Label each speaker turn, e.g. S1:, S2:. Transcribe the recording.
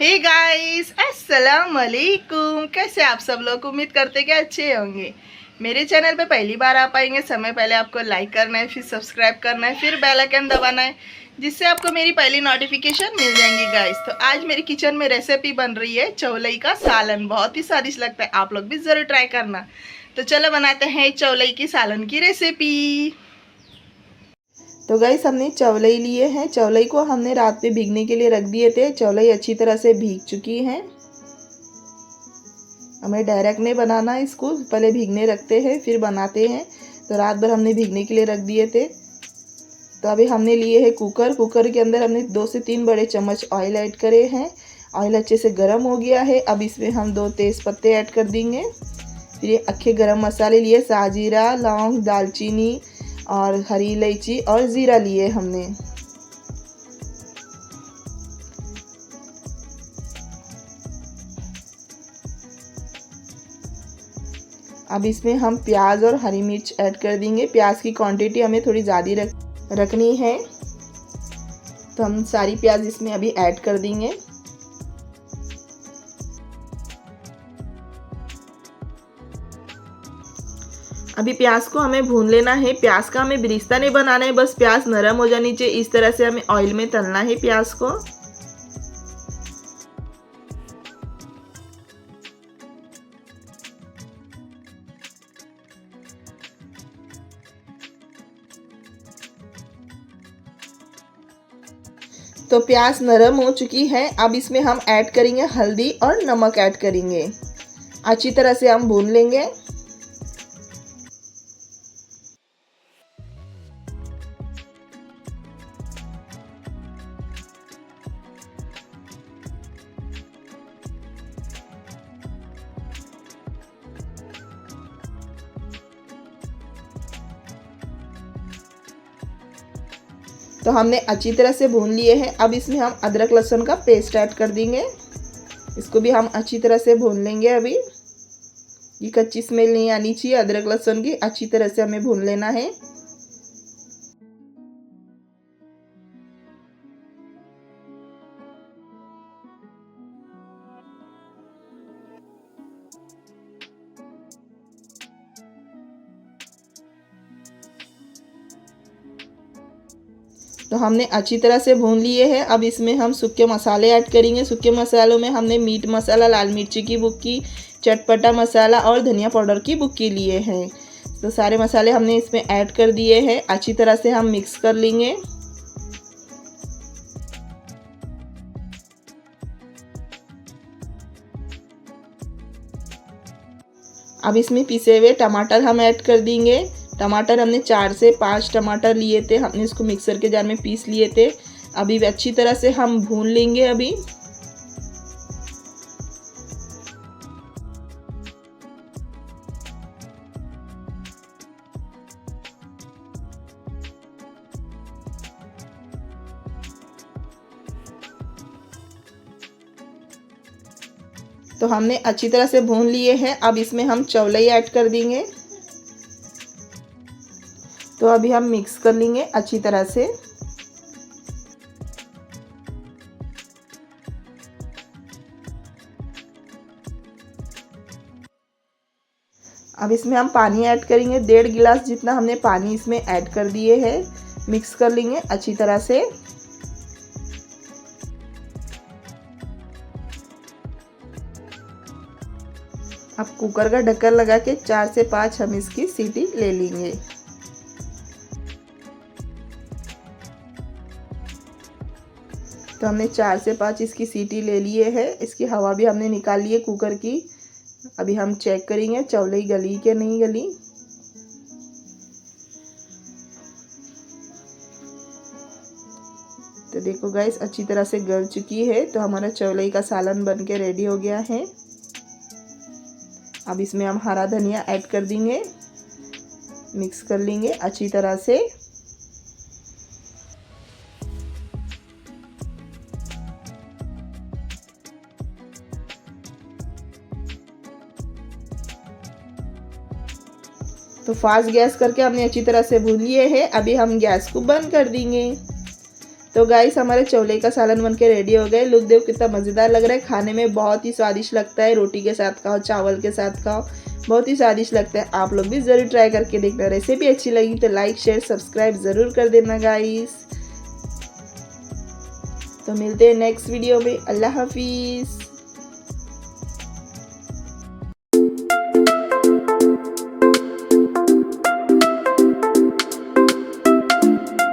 S1: Hey guys, अस्सलाम वालेकुम। कैसे आप सब लोग? उम्मीद करते कि अच्छे होंगे। मेरे चैनल पे पहली बार आप आएंगे, समय पहले आपको लाइक करना है, फिर सब्सक्राइब करना है, फिर बेल आइकन दबाना है, जिससे आपको मेरी पहली नोटिफिकेशन मिल जाएंगी गाइस। तो आज मेरी किचन में रेसिपी बन रही है चौलई का सालन। बहुत ही स्वादिष्ट लगता है, आप लोग भी ज़रूर ट्राई करना। तो चलो बनाते हैं चौलई की सालन की रेसिपी। तो गाइस, हमने चौलई लिए हैं। चौलई को हमने रात में भीगने के लिए रख दिए थे। चौलई अच्छी तरह से भीग चुकी हैं। हमें डायरेक्ट नहीं बनाना है, इसको पहले भीगने रखते हैं फिर बनाते हैं। तो रात भर हमने भीगने के लिए रख दिए थे। तो अभी हमने लिए है कुकर। कुकर के अंदर हमने 2 से 3 बड़े चम्मच ऑयल ऐड करे हैं। ऑयल अच्छे से गर्म हो गया है। अब इसमें हम 2 तेज़ पत्ते ऐड कर देंगे। फिर ये अखे गरम मसाले लिए, साजीरा, लौंग, दालचीनी और हरी इलायची और ज़ीरा लिए हमने। अब इसमें हम प्याज और हरी मिर्च ऐड कर देंगे। प्याज की क्वांटिटी हमें थोड़ी ज़्यादा रखनी है, तो हम सारी प्याज इसमें अभी ऐड कर देंगे। अभी प्याज को हमें भून लेना है। प्याज का हमें बिरिस्ता नहीं बनाना है, बस प्याज नरम हो जानी चाहिए। इस तरह से हमें ऑयल में तलना है प्याज को। तो प्याज नरम हो चुकी है। अब इसमें हम ऐड करेंगे हल्दी और नमक ऐड करेंगे। अच्छी तरह से हम भून लेंगे। तो हमने अच्छी तरह से भून लिए हैं। अब इसमें हम अदरक लहसुन का पेस्ट ऐड कर देंगे। इसको भी हम अच्छी तरह से भून लेंगे। अभी ये कच्ची स्मेल नहीं आनी चाहिए अदरक लहसुन की। अच्छी तरह से हमें भून लेना है। तो हमने अच्छी तरह से भून लिए हैं। अब इसमें हम सूखे मसाले ऐड करेंगे। सूखे मसालों में हमने मीट मसाला, लाल मिर्ची की बुक्की, चटपटा मसाला और धनिया पाउडर की बुक्की लिए हैं। तो सारे मसाले हमने इसमें ऐड कर दिए हैं। अच्छी तरह से हम मिक्स कर लेंगे। अब इसमें पिसे हुए टमाटर हम ऐड कर देंगे। टमाटर हमने 4 से 5 टमाटर लिए थे। हमने इसको मिक्सर के जार में पीस लिए थे। अभी अच्छी तरह से हम भून लेंगे। अभी तो हमने अच्छी तरह से भून लिए हैं। अब इसमें हम चौलई ऐड कर देंगे। तो अभी हम मिक्स कर लेंगे अच्छी तरह से। अब इसमें हम पानी ऐड करेंगे। 1.5 गिलास जितना हमने पानी इसमें ऐड कर दिए हैं। मिक्स कर लेंगे अच्छी तरह से। अब कुकर का ढक्कन लगा के 4 से 5 हम इसकी सीटी ले लेंगे। तो हमने 4 से 5 इसकी सीटी ले लिए है। इसकी हवा भी हमने निकाल ली है कुकर की। अभी हम चेक करेंगे चौलई गली के नहीं गली। तो देखो गाइस, अच्छी तरह से गल चुकी है। तो हमारा चौलई का सालन बन के रेडी हो गया है। अब इसमें हम हरा धनिया ऐड कर देंगे। मिक्स कर लेंगे अच्छी तरह से। तो फास्ट गैस करके हमने अच्छी तरह से भून लिए हैं। अभी हम गैस को बंद कर देंगे। तो गाइस हमारे छोले का सालन बनके रेडी हो गए। लुक देखो कितना मज़ेदार लग रहा है, खाने में बहुत ही स्वादिष्ट लगता है। रोटी के साथ खाओ, चावल के साथ खाओ, बहुत ही स्वादिष्ट लगता है। आप लोग भी ज़रूर ट्राई करके देखना। रेसिपी अच्छी लगी तो लाइक शेयर सब्सक्राइब ज़रूर कर देना गाइस। तो मिलते हैं नेक्स्ट वीडियो में। अल्लाह हाफिज़।